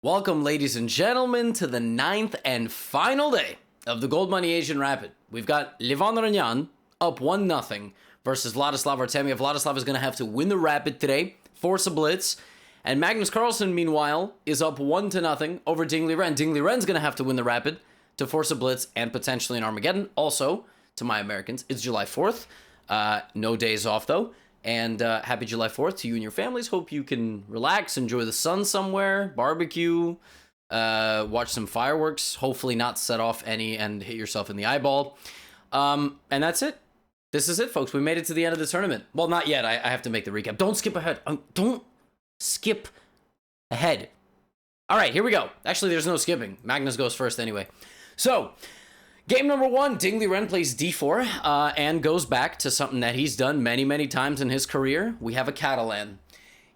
Welcome, ladies and gentlemen, to the 9th and final day of the Goldmoney Asian Rapid. We've got Levan Ranyan up 1-0 versus Vladislav Artemiev. Vladislav is going to have to win the Rapid today, force a blitz. And Magnus Carlsen, meanwhile, is up 1-0 over Ding Liren. Ding Liren's going to have to win the Rapid to force a blitz and potentially an Armageddon. Also, to my Americans, it's July 4th. No days off, though. And happy July 4th to you and your families. Hope you can relax, enjoy the sun somewhere, barbecue, watch some fireworks, hopefully not set off any and hit yourself in the eyeball. And that's it. This is it, folks. We made it to the end of the tournament. Well, not yet. I have to make the recap. Don't skip ahead. Don't skip ahead. All right, here we go. Actually, there's no skipping. Magnus goes first anyway. So, game number 1, Ding Liren plays d4 and goes back to something that he's done many, many times in his career. We have a Catalan.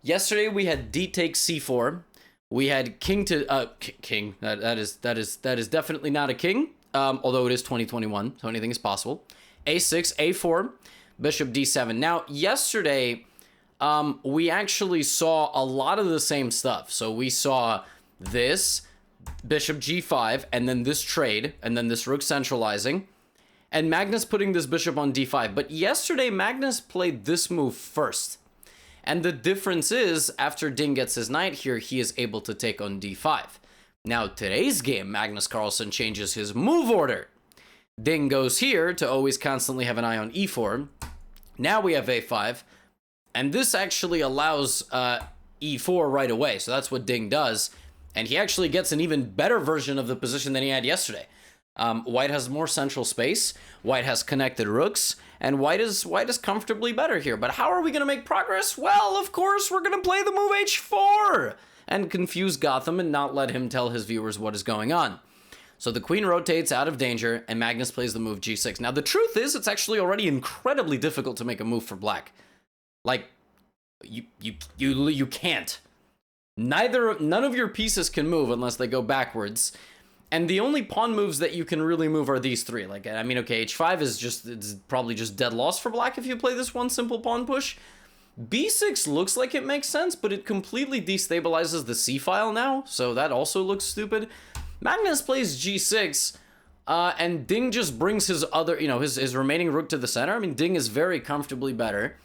Yesterday we had d takes c4. We had king to king. That is definitely not a king. Although it is 2021, so anything is possible. a6, a4, bishop d7. Now yesterday we actually saw a lot of the same stuff. So we saw this bishop g5, and then this trade, and then this rook centralizing, and Magnus putting this bishop on d5. But yesterday, Magnus played this move first. And the difference is, after Ding gets his knight here, he is able to take on d5. Now, today's game, Magnus Carlsen changes his move order. Ding goes here to always constantly have an eye on e4. Now we have a5, and this actually allows e4 right away. So that's what Ding does. And he actually gets an even better version of the position than he had yesterday. White has more central space. White has connected rooks. And white is comfortably better here. But how are we going to make progress? Well, of course, we're going to play the move h4 and confuse Gotham and not let him tell his viewers what is going on. So the queen rotates out of danger, and Magnus plays the move g6. Now, the truth is, it's actually already incredibly difficult to make a move for black. Like, you can't. None of your pieces can move unless they go backwards. And the only pawn moves that you can really move are these three. Like, I mean, okay, h5 it's probably just dead loss for black if you play this one simple pawn push. b6 looks like it makes sense, but it completely destabilizes the c file now, so that also looks stupid. Magnus plays g6, and Ding just brings his other, his remaining rook to the center. I mean, Ding is very comfortably better.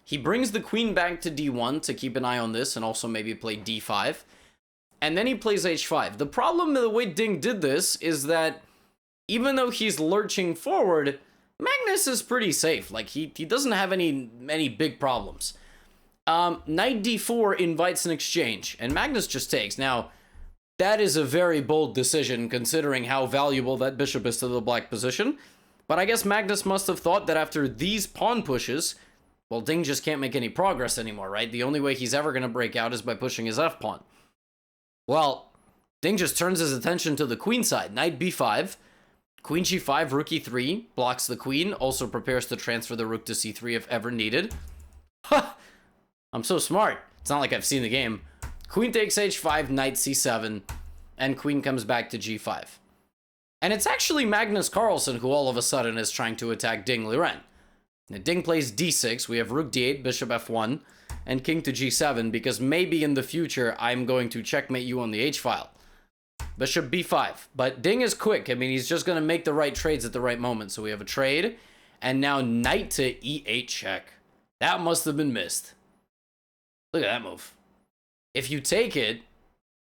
He brings the queen back to d1 to keep an eye on this and also maybe play d5. And then he plays h5. The problem with the way Ding did this is that even though he's lurching forward, Magnus is pretty safe. Like, he doesn't have any big problems. Knight d4 invites an exchange, and Magnus just takes. Now, that is a very bold decision considering how valuable that bishop is to the black position. But I guess Magnus must have thought that after these pawn pushes, well, Ding just can't make any progress anymore, right? The only way he's ever going to break out is by pushing his f-pawn. Well, Ding just turns his attention to the queen side. Knight b5, queen g5, rook e3, blocks the queen, also prepares to transfer the rook to c3 if ever needed. Ha! I'm so smart. It's not like I've seen the game. Queen takes h5, knight c7, and queen comes back to g5. And it's actually Magnus Carlsen who all of a sudden is trying to attack Ding Liren. Now, Ding plays d6, we have rook d8, bishop f1, and king to g7, because maybe in the future I'm going to checkmate you on the h-file. Bishop b5, but Ding is quick. I mean, he's just going to make the right trades at the right moment. So we have a trade, and now knight to e8 check. That must have been missed. Look at that move. If you take it,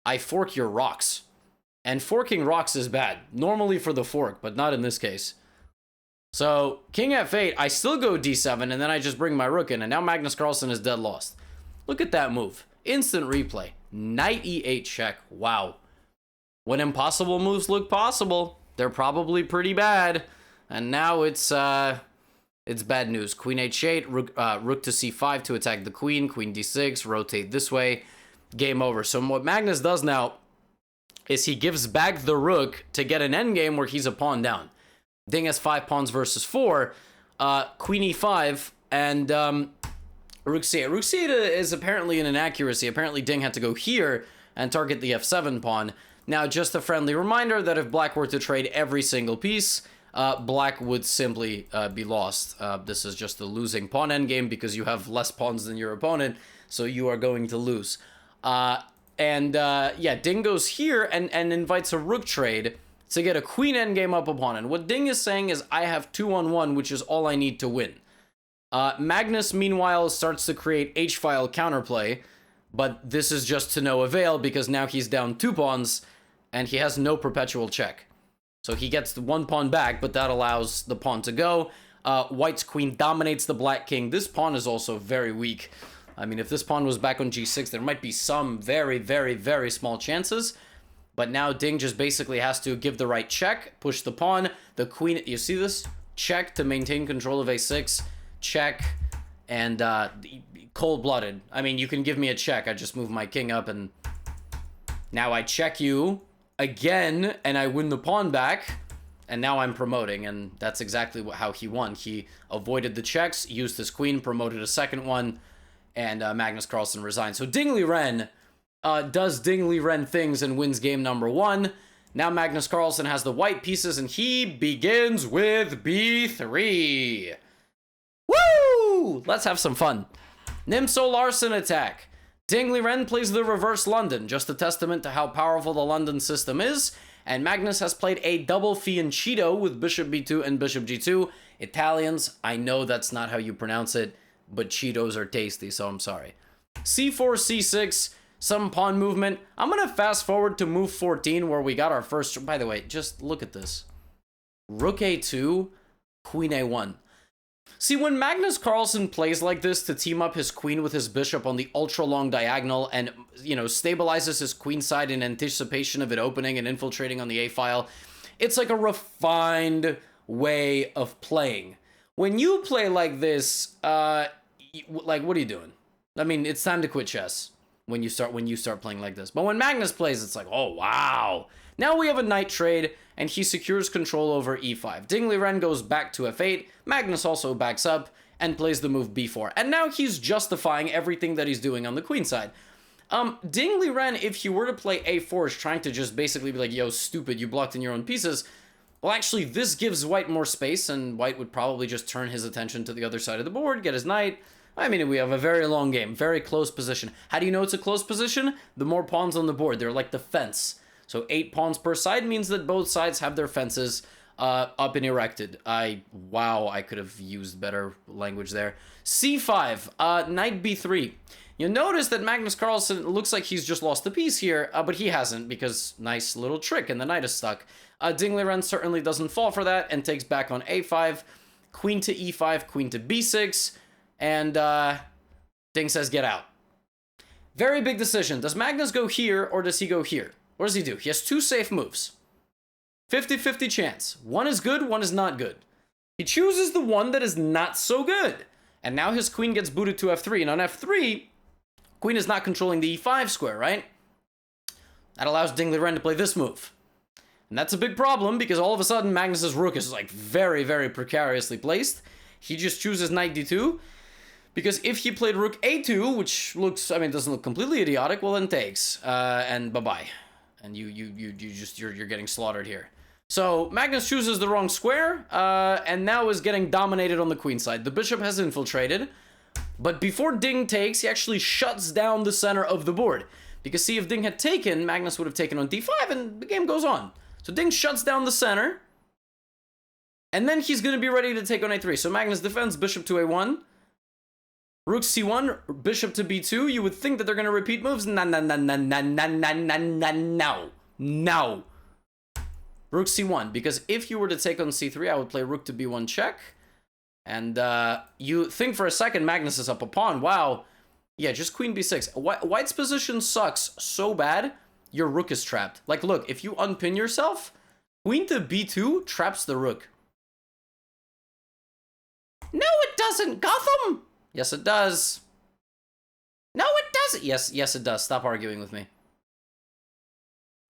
I fork your rocks. And forking rocks is bad, normally for the fork, but not in this case. So, king f8, I still go d7, and then I just bring my rook in, and now Magnus Carlsen is dead lost. Look at that move. Instant replay. Knight e8 check. Wow. When impossible moves look possible, they're probably pretty bad. And now it's bad news. Queen h8, rook to c5 to attack the queen, queen d6, rotate this way. Game over. So what Magnus does now is he gives back the rook to get an endgame where he's a pawn down. Ding has 5 pawns versus 4, queen e5, and rook c8. Rook c8 is apparently an inaccuracy. Apparently Ding had to go here and target the f7 pawn. Now, just a friendly reminder that if black were to trade every single piece, black would simply be lost. This is just a losing pawn endgame because you have less pawns than your opponent, so you are going to lose. And yeah, Ding goes here and invites a rook trade to get a queen endgame up upon it. What Ding is saying is, I have 2-on-1, which is all I need to win. Magnus, meanwhile, starts to create H-file counterplay, but this is just to no avail because now he's down 2 pawns and he has no perpetual check. So he gets the 1 pawn back, but that allows the pawn to go. White's queen dominates the black king. This pawn is also very weak. I mean, if this pawn was back on g6, there might be some very, very, very small chances. But now Ding just basically has to give the right check, push the pawn. The queen, you see this? Check to maintain control of a6. Check. And cold-blooded. I mean, you can give me a check. I just move my king up and now I check you again and I win the pawn back. And now I'm promoting, and that's exactly how he won. He avoided the checks, used his queen, promoted a second one, and Magnus Carlsen resigned. So Ding Liren does Ding Liren things and wins game number 1. Now Magnus Carlsen has the white pieces, and he begins with b3. Woo! Let's have some fun. Nimso Larsen attack. Ding Liren plays the reverse London, just a testament to how powerful the London system is. And Magnus has played a double fianchetto with bishop b2 and bishop g2. Italians, I know that's not how you pronounce it, but Cheetos are tasty, so I'm sorry. c4, c6, some pawn movement. I'm going to fast forward to move 14 where we got our first... By the way, just look at this. Rook a2, queen a1. See, when Magnus Carlsen plays like this to team up his queen with his bishop on the ultra-long diagonal and, you know, stabilizes his queen side in anticipation of it opening and infiltrating on the a-file, it's like a refined way of playing. When you play like this, like, what are you doing? I mean, it's time to quit chess when you start playing like this. But when Magnus plays, it's like, oh, wow. Now we have a knight trade, and he secures control over e5. Ding Liren goes back to f8. Magnus also backs up and plays the move b4. And now he's justifying everything that he's doing on the queen side. Ding Liren, if he were to play a4, is trying to just basically be like, yo, stupid, you blocked in your own pieces. Well, actually, this gives White more space, and White would probably just turn his attention to the other side of the board, get his knight. I mean, we have a very long game, very close position. How do you know it's a close position? The more pawns on the board, they're like the fence. So 8 pawns per side means that both sides have their fences up and erected. Wow, I could have used better language there. c5, knight b3. You'll notice that Magnus Carlsen looks like he's just lost the piece here, but he hasn't because nice little trick and the knight is stuck. Ding Liren certainly doesn't fall for that and takes back on a5, queen to e5, queen to b6, and Ding says get out. Very big decision. Does Magnus go here or does he go here? What does he do? He has 2 safe moves. 50-50 chance. One is good, one is not good. He chooses the one that is not so good. And now his queen gets booted to f3. And on f3, queen is not controlling the e5 square, right? That allows Ding Liren to play this move. And that's a big problem because all of a sudden Magnus's rook is like very, very precariously placed. He just chooses knight d2. Because if he played rook a2, which looks, I mean, doesn't look completely idiotic, well then takes. And bye-bye. And you're getting slaughtered here. So Magnus chooses the wrong square, and now is getting dominated on the queen side. The bishop has infiltrated, but before Ding takes, he actually shuts down the center of the board. Because see, if Ding had taken, Magnus would have taken on d5, and the game goes on. So Ding shuts down the center, and then he's going to be ready to take on a3. So Magnus defends bishop to a1. Rook c1, bishop to b2. You would think that they're going to repeat moves. No. No. Rook c1, because if you were to take on c3, I would play rook to b1 check. And you think for a second Magnus is up a pawn. Wow. Yeah, just queen b6. White's position sucks so bad, your rook is trapped. Like, look, if you unpin yourself, queen to b2 traps the rook. No, it doesn't, Gotham! Yes, it does. No, it doesn't. Yes, it does. Stop arguing with me.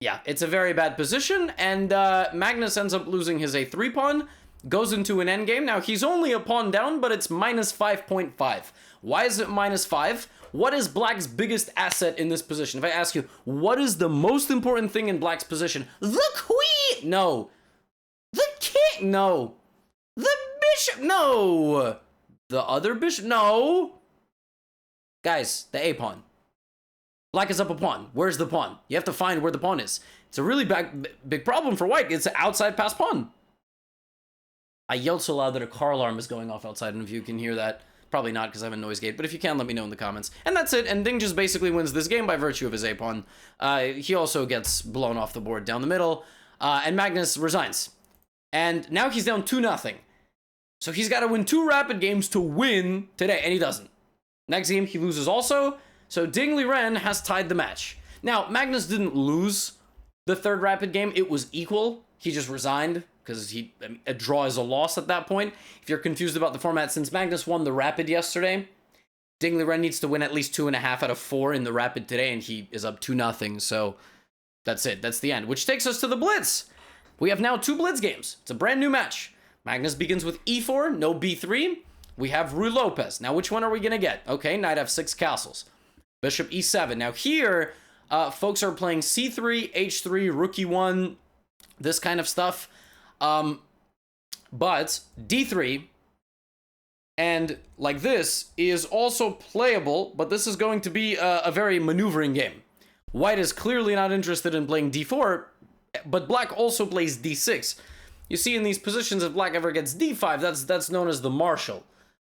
Yeah, it's a very bad position, and Magnus ends up losing his a3 pawn, goes into an endgame. Now, he's only a pawn down, but it's minus 5.5. Why is it minus 5? What is Black's biggest asset in this position? If I ask you, what is the most important thing in Black's position? The queen! No. The king? No. The bishop? No. The other bishop? No. Guys, the a-pawn. Black is up a pawn. Where's the pawn? You have to find where the pawn is. It's a really big problem for white. It's an outside pass pawn. I yelled so loud that a car alarm is going off outside, and if you can hear that, probably not because I'm in noise gate, but if you can, let me know in the comments. And that's it, and Ding just basically wins this game by virtue of his A-pawn. He also gets blown off the board down the middle, and Magnus resigns. And now he's down 2-0. So he's got to win 2 rapid games to win today, and he doesn't. Next game, he loses also, so Ding Liren has tied the match. Now, Magnus didn't lose the 3rd rapid game. It was equal. He just resigned, because a draw is a loss at that point. If you're confused about the format, since Magnus won the rapid yesterday, Ding Liren needs to win at least 2.5 out of 4 in the rapid today, and he is up 2-0, so that's it. That's the end, which takes us to the Blitz. We have now 2 Blitz games. It's a brand new match. Magnus begins with e4, no b3. We have Ruy Lopez. Now, which one are we going to get? Okay, knight f6 castles. Bishop e7. Now here, folks are playing c3, h3, rook e1, this kind of stuff. But d3 and like this is also playable, but this is going to be a very maneuvering game. White is clearly not interested in playing d4, but black also plays d6. You see in these positions, if black ever gets d5, that's known as the marshal.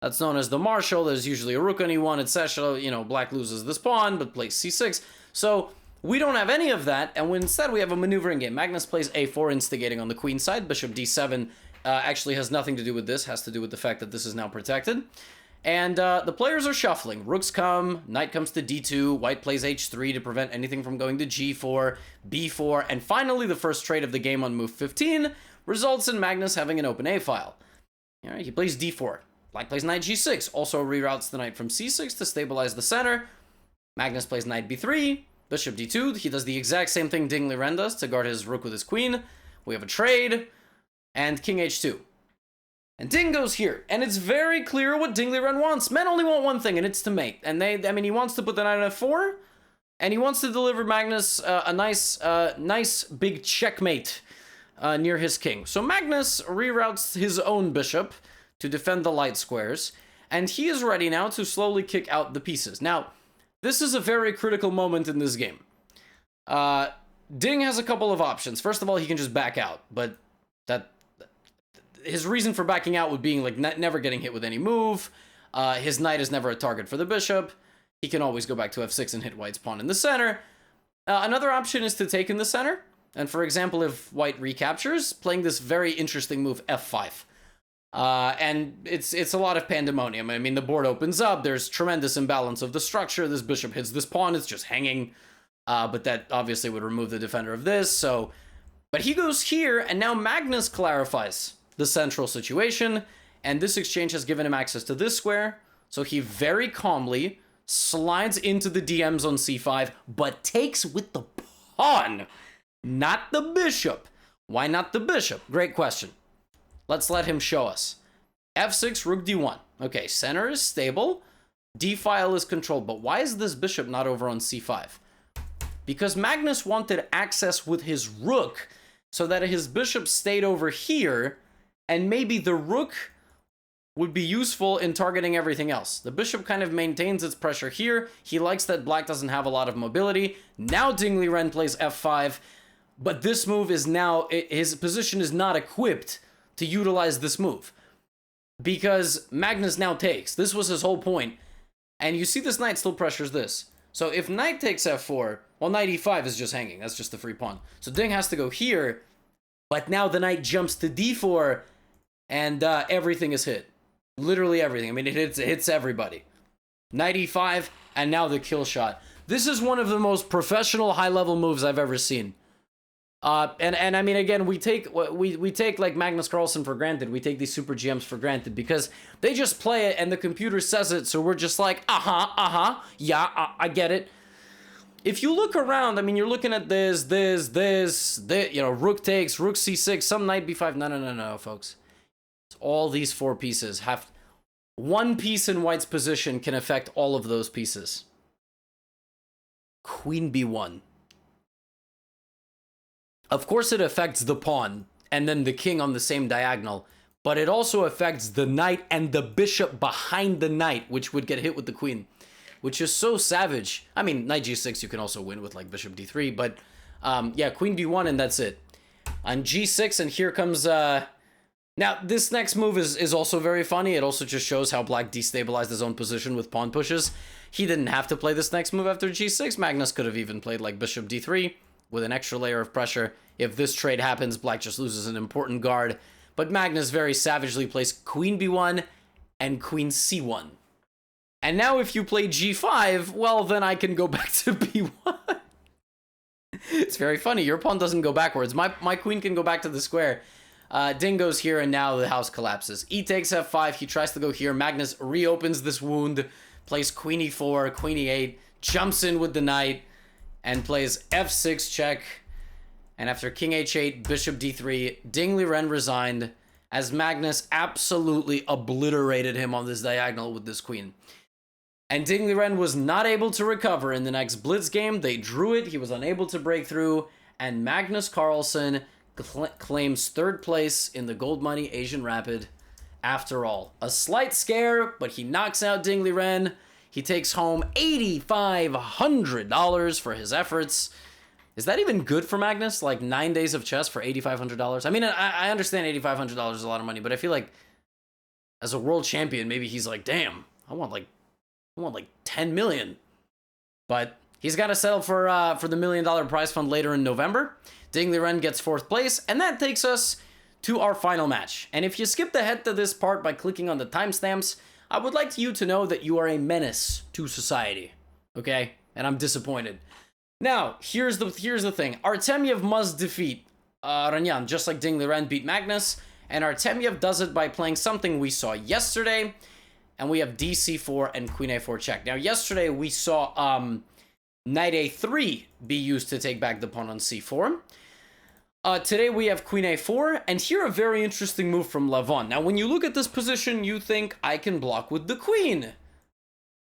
That's known as the marshal. There's usually a rook on e1, etc. You know, black loses this pawn, but plays c6. So we don't have any of that, and instead we have a maneuvering game. Magnus plays a4, instigating on the queen side. Bishop d7 actually has nothing to do with this. Has to do with the fact that this is now protected. And the players are shuffling. Rooks come, knight comes to d2, white plays h3 to prevent anything from going to g4, b4, and finally the first trade of the game on move 15 results in Magnus having an open a file. All right, he plays d4. Black plays knight g6, also reroutes the knight from c6 to stabilize the center. Magnus plays knight b3, bishop d2. He does the exact same thing Ding Liren does to guard his rook with his queen. We have a trade, and king h2. And Ding goes here, and it's very clear what Ding Liren wants. Men only want one thing, and it's to mate. And he wants to put the knight on f4, and he wants to deliver Magnus a nice big checkmate near his king. So Magnus reroutes his own bishop to defend the light squares, and he is ready now to slowly kick out the pieces. Now, this is a very critical moment in this game. Ding has a couple of options. First of all, he can just back out, but his reason for backing out would be like never getting hit with any move. His knight is never a target for the bishop. He can always go back to f6 and hit white's pawn in the center. Another option is to take in the center, and for example, if white recaptures, playing this very interesting move f5. And it's a lot of pandemonium. I mean, the board opens up, there's tremendous imbalance of the structure, this bishop hits this pawn, it's just hanging, but that obviously would remove the defender of this, so... But he goes here, and now Magnus clarifies the central situation, and this exchange has given him access to this square, so he very calmly slides into the DMs on c5, but takes with the pawn, not the bishop. Why not the bishop? Great question. Let's let him show us. f6, rook d1. Okay, center is stable. d-file is controlled, but why is this bishop not over on c5? Because Magnus wanted access with his rook so that his bishop stayed over here, and maybe the rook would be useful in targeting everything else. The bishop kind of maintains its pressure here. He likes that black doesn't have a lot of mobility. Now Ding Liren plays f5, but this move is now, his position is not equipped to utilize this move, because Magnus now takes. This was his whole point, and you see this knight still pressures this. So if knight takes f4, well, knight e5 is just hanging. That's just the free pawn. So Ding has to go here, but now the knight jumps to d4, and everything is hit. Literally everything. I mean, it hits everybody. Knight e5, and now the kill shot. This is one of the most professional high-level moves I've ever seen. And I mean, again, we take like Magnus Carlsen for granted. We take these super GMs for granted because they just play it and the computer says it. So we're just like, yeah, I get it. If you look around, I mean, you're looking at this, you know, rook takes, rook c6, some knight b5. No, folks. All these 4 pieces have, one piece in white's position can affect all of those pieces. Queen b1. Of course, it affects the pawn and then the king on the same diagonal, but it also affects the knight and the bishop behind the knight, which would get hit with the queen. which is so savage. I mean, knight g6 you can also win with like bishop d3, but yeah, queen b1 and that's it. On g6, and here comes... Now, this next move is also very funny. It also just shows how black destabilized his own position with pawn pushes. He didn't have to play this next move after g6. Magnus could have even played like bishop d3 with an extra layer of pressure. If this trade happens, black just loses an important guard. But Magnus very savagely plays queen b1 and queen c1. And now if you play g5, well, then I can go back to b1. It's very funny. Your pawn doesn't go backwards. My queen can go back to the square. Ding goes here, and now the house collapses. E takes f5. He tries to go here. Magnus reopens this wound, plays queen e4, queen e8, jumps in with the knight, and plays f6 check. And after king h8, bishop d3, Ding Liren resigned as Magnus absolutely obliterated him on this diagonal with this queen. And Ding Liren was not able to recover in the next blitz game. They drew it. He was unable to break through, and Magnus Carlsen claims third place in the Goldmoney Asian Rapid after all. A slight scare, but he knocks out Ding Liren. He takes home $8,500 for his efforts. Is that even good for Magnus? Like 9 days of chess for $8,500? I mean, I understand $8,500 is a lot of money, but I feel like as a world champion, maybe he's like, damn, I want like 10 million. But he's got to settle for the $1 million prize fund later in November. Ding Liren gets 4th place, and that takes us to our final match. And if you skipped ahead to this part by clicking on the timestamps, I would like you to know that you are a menace to society, okay? And I'm disappointed. Now, here's the thing. Artemyev must defeat Ranyan, just like Ding Liren beat Magnus, and Artemyev does it by playing something we saw yesterday, and we have dc4 and queen a4 check. Now, yesterday we saw knight a3 be used to take back the pawn on c4. Today we have queen a4, and here a very interesting move from Levon. Now, when you look at this position, you think, I can block with the queen.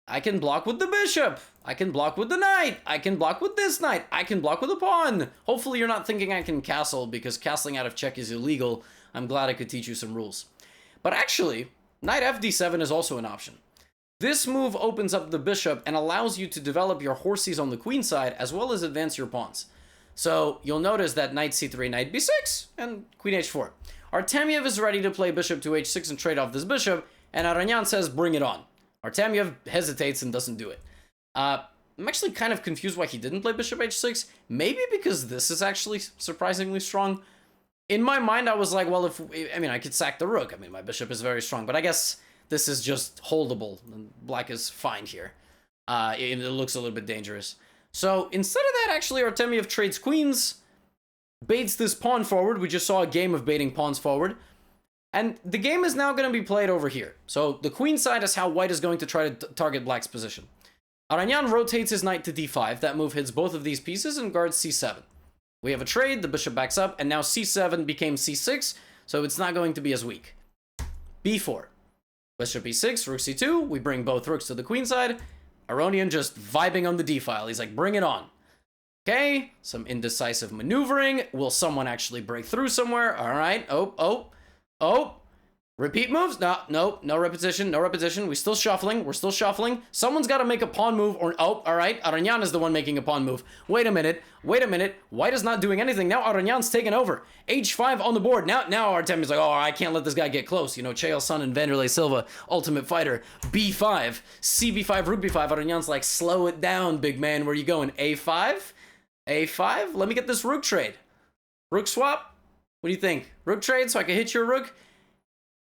I can block with the bishop. I can block with the knight. I can block with this knight. I can block with a pawn. Hopefully you're not thinking I can castle, because castling out of check is illegal. I'm glad I could teach you some rules. But actually, knight fd7 is also an option. This move opens up the bishop and allows you to develop your horses on the queen side, as well as advance your pawns. So you'll notice that knight c3, knight b6, and queen h4. Artemyev is ready to play bishop to h6 and trade off this bishop, and Aranyan says, bring it on. Artemyev hesitates and doesn't do it. I'm actually kind of confused why he didn't play bishop h6. Maybe because this is actually surprisingly strong. In my mind, I was like, well, I could sack the rook. I mean, my bishop is very strong, but I guess this is just holdable. Black is fine here. It looks a little bit dangerous. So instead of that, actually, Artemyev trades queens, baits this pawn forward. We just saw a game of baiting pawns forward. And the game is now going to be played over here. So the queen side is how white is going to try to target black's position. Aranyan rotates his knight to d5. That move hits both of these pieces and guards c7. We have a trade, the bishop backs up, and now c7 became c6, so it's not going to be as weak. b4. Bishop e6, rook c2, we bring both rooks to the queen side. Aronian just vibing on the d-file. He's like, bring it on. Okay, some indecisive maneuvering. Will someone actually break through somewhere? All right, oh. Repeat moves? No repetition, no repetition. We're still shuffling. Someone's got to make a pawn move, or, all right, Aranyan is the one making a pawn move. Wait a minute. White is not doing anything. Now Aranyan's taken over. H5 on the board. Now Artemyev's like, oh, I can't let this guy get close. You know, Chael-Sun and Vanderlei Silva, ultimate fighter. B5, CB5, rook B5. Aranyan's like, slow it down, big man. Where you going? A5? A5? Let me get this rook trade. Rook swap? What do you think? Rook trade so I can hit your rook?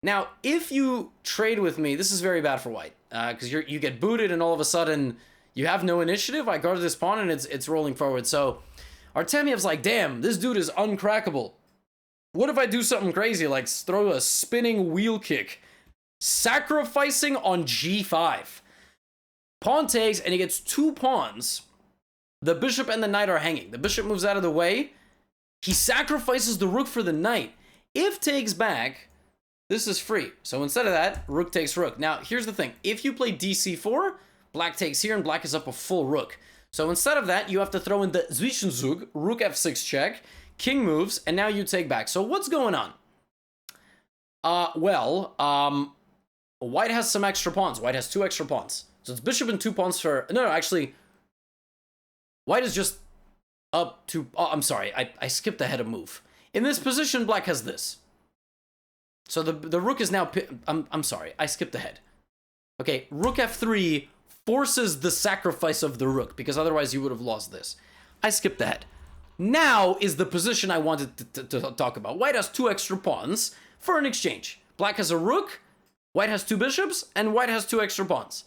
Now, if you trade with me, this is very bad for white, because you get booted and all of a sudden you have no initiative. I guarded this pawn and it's rolling forward. So Artemyev's like, damn, this dude is uncrackable. What if I do something crazy like throw a spinning wheel kick, sacrificing on g5? Pawn takes and he gets 2 pawns. The bishop and the knight are hanging. The bishop moves out of the way. He sacrifices the rook for the knight. If takes back, this is free. So instead of that, rook takes rook. Now, here's the thing. If you play dc4, black takes here and black is up a full rook. So instead of that, you have to throw in the Zwischenzug, rook f6 check, king moves, and now you take back. So what's going on? White has some extra pawns. White has 2 extra pawns. So it's bishop and 2 pawns for... No, actually, white is just up to... Oh, I'm sorry. I skipped ahead a move. In this position, black has this. So the rook is now... I'm sorry. I skipped ahead. Okay, rook f3 forces the sacrifice of the rook, because otherwise you would have lost this. I skipped ahead. Now is the position I wanted to talk about. White has 2 extra pawns for an exchange. Black has a rook, white has 2 bishops, and white has 2 extra pawns.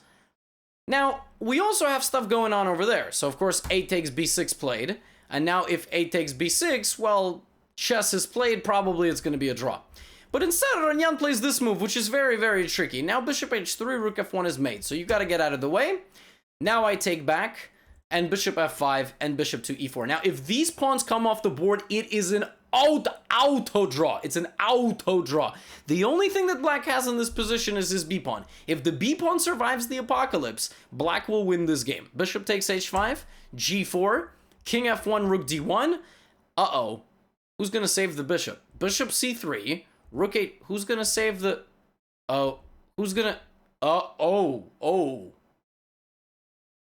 Now, we also have stuff going on over there. So, of course, a takes b6 played. And now if a takes b6, well, chess is played, probably it's going to be a draw. But instead, Ranyan plays this move, which is very, very tricky. Now bishop h3, rook f1 is made. So you got to get out of the way. Now I take back, and bishop f5, and bishop to e4. Now, if these pawns come off the board, it is an auto draw. It's an auto draw. The only thing that black has in this position is his b pawn. If the b pawn survives the apocalypse, black will win this game. Bishop takes h5, g4, king f1, rook d1. Uh-oh. Who's going to save the bishop? Bishop c3, rook 8. Who's going to save the... Oh, who's going to... Oh.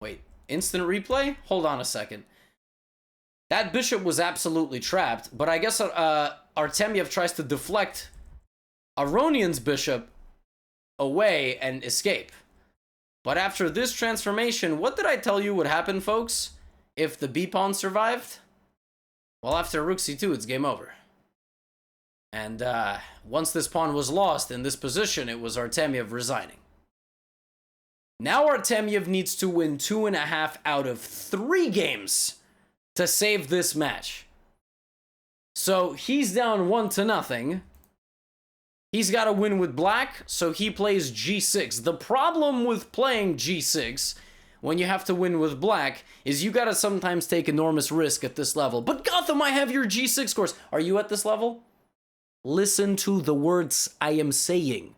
Wait, instant replay? Hold on a second. That bishop was absolutely trapped, but I guess Artemiev tries to deflect Aronian's bishop away and escape. But after this transformation, what did I tell you would happen, folks, if the b-pawn survived? Well, after rook c2, it's game over. And once this pawn was lost in this position, it was Artemiev resigning. Now Artemiev needs to win 2.5 out of 3 games to save this match. So he's down 1-0. He's got to win with black, so he plays g6. The problem with playing g6 when you have to win with black is you got to sometimes take enormous risk at this level. But Gotham, I have your g6 course. Are you at this level? Listen to the words I am saying.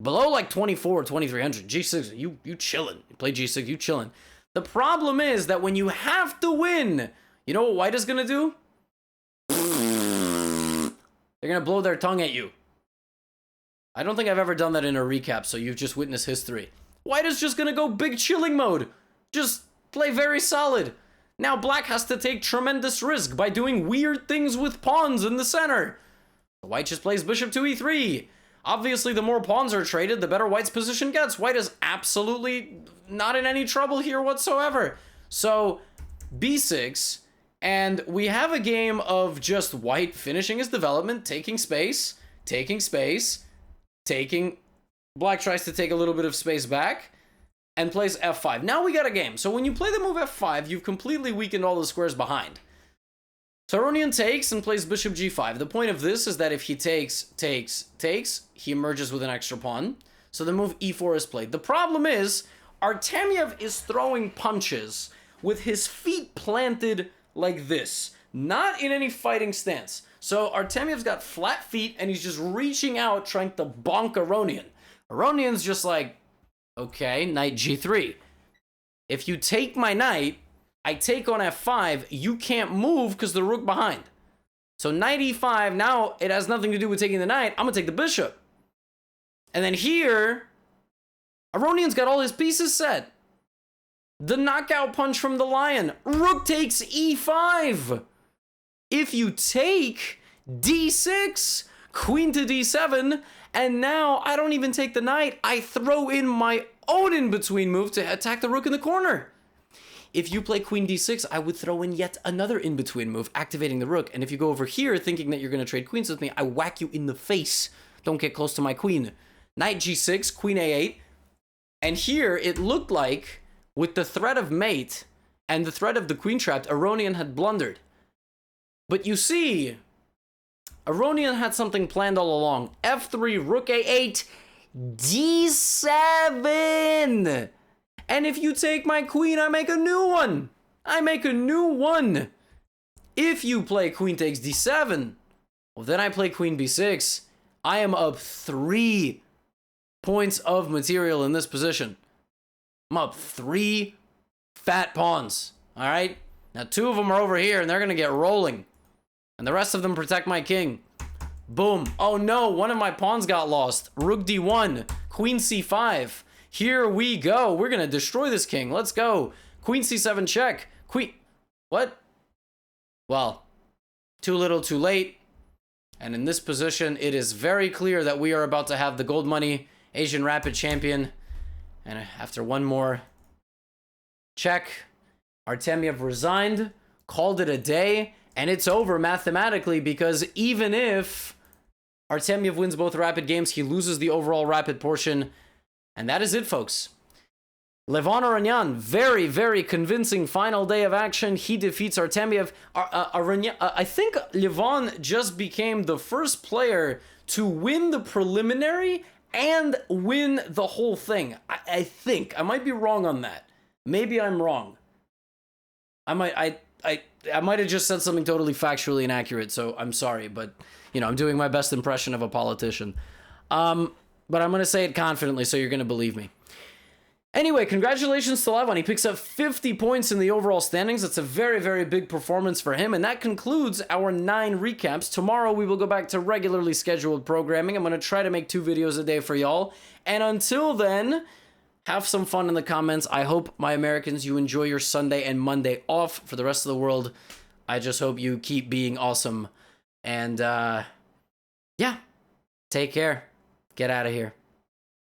Below like 24, 2300, g6, you chillin'. You play g6, you chillin'. The problem is that when you have to win, you know what white is going to do? They're going to blow their tongue at you. I don't think I've ever done that in a recap, so you've just witnessed history. White is just going to go big chilling mode. Just play very solid. Now black has to take tremendous risk by doing weird things with pawns in the center. White just plays bishop to e3. Obviously, the more pawns are traded, the better white's position gets. White is absolutely not in any trouble here whatsoever. So, b6, and we have a game of just white finishing his development, taking space, taking... Black tries to take a little bit of space back, and plays f5. Now we got a game. So when you play the move f5, you've completely weakened all the squares behind. So Aronian takes and plays bishop g5. The point of this is that if he takes, he emerges with an extra pawn. So the move e4 is played. The problem is, Artemiev is throwing punches with his feet planted like this. Not in any fighting stance. So Artemiev's got flat feet and he's just reaching out trying to bonk Aronian. Aronian's just like, okay, knight g3. If you take my knight, I take on f5, you can't move because the rook behind. So knight e5, now it has nothing to do with taking the knight. I'm going to take the bishop. And then here, Aronian's got all his pieces set. The knockout punch from the lion. Rook takes e5. If you take d6, queen to d7, and now I don't even take the knight. I throw in my own in-between move to attack the rook in the corner. If you play queen d6, I would throw in yet another in-between move, activating the rook. And if you go over here thinking that you're going to trade queens with me, I whack you in the face. Don't get close to my queen. Knight g6, queen a8. And here, it looked like, with the threat of mate and the threat of the queen trapped, Aronian had blundered. But you see, Aronian had something planned all along. f3, rook a8, d7. And if you take my queen, I make a new one. If you play queen takes d7, well, then I play queen b6. I am up 3 points of material in this position. I'm up 3 fat pawns. All right? Now 2 of them are over here, and they're going to get rolling. And the rest of them protect my king. Boom. Oh no, one of my pawns got lost. Rook d1, queen c5. Here we go. We're going to destroy this king. Let's go. Queen c7 check. Queen. What? Well, too little, too late. And in this position, it is very clear that we are about to have the Goldmoney Asian Rapid champion. And after one more check, Artemiev resigned, called it a day, and it's over mathematically, because even if Artemiev wins both rapid games, he loses the overall rapid portion. And that is it, folks. Levon Aranyan, very, very convincing final day of action. He defeats Artemiev. I think Levon just became the first player to win the preliminary and win the whole thing. I think. I might be wrong on that. Maybe I'm wrong. I might have just said something totally factually inaccurate, so I'm sorry, but, you know, I'm doing my best impression of a politician. But I'm going to say it confidently, so you're going to believe me. Anyway, congratulations to Levon. He picks up 50 points in the overall standings. That's a very, very big performance for him. And that concludes our 9 recaps. Tomorrow, we will go back to regularly scheduled programming. I'm going to try to make 2 videos a day for y'all. And until then, have some fun in the comments. I hope, my Americans, you enjoy your Sunday and Monday off. For the rest of the world, I just hope you keep being awesome. And, yeah, take care. Get out of here.